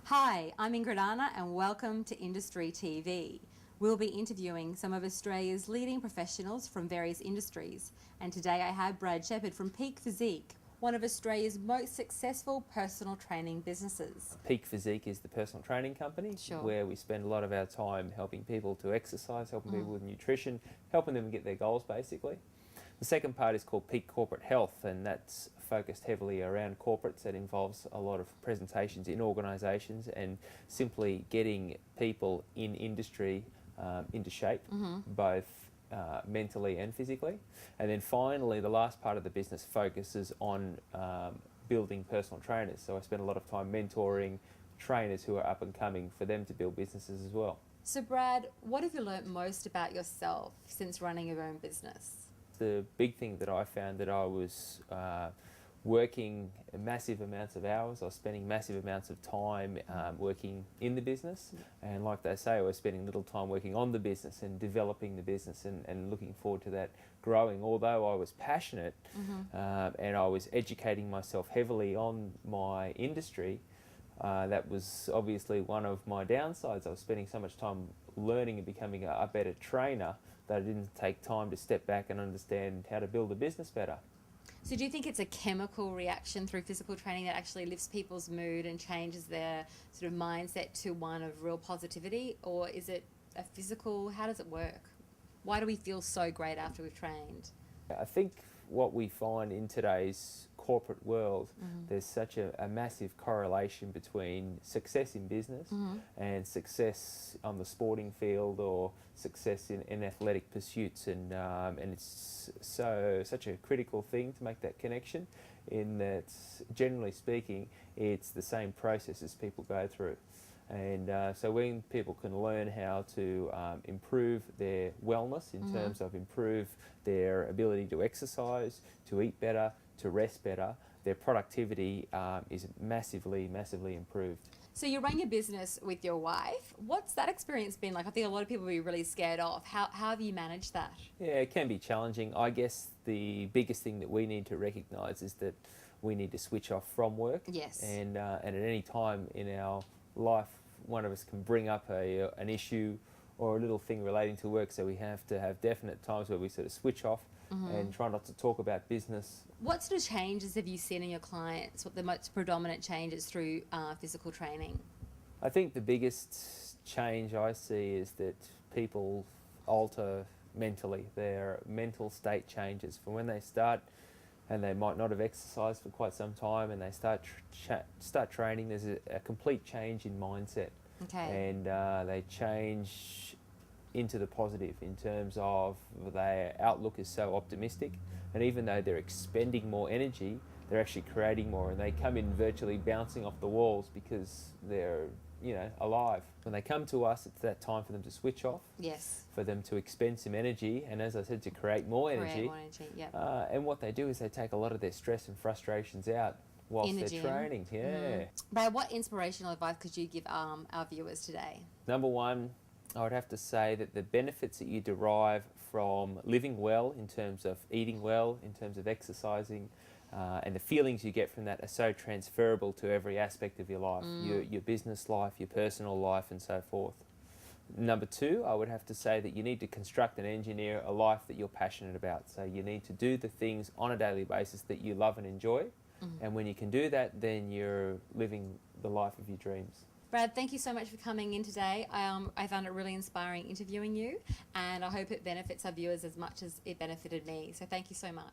Hi, I'm Ingrid Anna and welcome to Industry TV. We'll be interviewing some of Australia's leading professionals from various industries, and today I have Brad Sheppard from Peak Physique, one of Australia's most successful personal training businesses. Peak Physique is the personal training company where we spend a lot of our time helping people to exercise, helping people with nutrition, helping them get their goals basically. The second part is called Peak Corporate Health, and that's focused heavily around corporates. That involves a lot of presentations in organisations and simply getting people in industry into shape, both mentally and physically. And then finally, the last part of the business focuses on building personal trainers. So I spend a lot of time mentoring trainers who are up and coming for them to build businesses as well. So Brad, what have you learnt most about yourself since running your own business? The big thing that I found that I was working massive amounts of hours. I was spending massive amounts of time working in the business, and like they say, I was spending little time working on the business and developing the business and looking forward to that growing. Although I was passionate and I was educating myself heavily on my industry, that was obviously one of my downsides. I was spending so much time learning and becoming a better trainer that I didn't take time to step back and understand how to build a business better. So do you think it's a chemical reaction through physical training that actually lifts people's mood and changes their sort of mindset to one of real positivity? Or is it a physical, how does it work? Why do we feel so great after we've trained? I think what we find in today's corporate world, there's such a massive correlation between success in business and success on the sporting field or success in athletic pursuits, and it's such a critical thing to make that connection, in that generally speaking it's the same processes people go through. And so when people can learn how to improve their wellness in terms of improve their ability to exercise, to eat better, to rest better, their productivity is massively improved. So you run your business with your wife. What's that experience been like? I think a lot of people will be really scared off. How have you managed that? Yeah, it can be challenging. I guess the biggest thing that we need to recognise is that we need to switch off from work. Yes. And at any time in our life, one of us can bring up an issue or a little thing relating to work, so we have to have definite times where we sort of switch off and try not to talk about business. What sort of changes have you seen in your clients? What the most predominant changes through physical training? I think the biggest change I see is that people alter mentally. Their mental state changes from when they start, and they might not have exercised for quite some time, and they start training. There's a complete change in mindset. Okay. And they change into the positive in terms of their outlook is so optimistic, and even though they're expending more energy, they're actually creating more, and they come in virtually bouncing off the walls because they're alive. When they come to us, it's that time for them to switch off. Yes. For them to expend some energy, and as I said, to create more energy. Yep. And what they do is they take a lot of their stress and frustrations out whilst they're training. Yeah. Brad, what inspirational advice could you give our viewers today? Number one, I would have to say that the benefits that you derive from living well, in terms of eating well, in terms of exercising, and the feelings you get from that are so transferable to every aspect of your life, your business life, your personal life, and so forth. Number two, I would have to say that you need to construct and engineer a life that you're passionate about. So you need to do the things on a daily basis that you love and enjoy. And when you can do that, then you're living the life of your dreams. Brad, thank you so much for coming in today. I found it really inspiring interviewing you, and I hope it benefits our viewers as much as it benefited me. So thank you so much.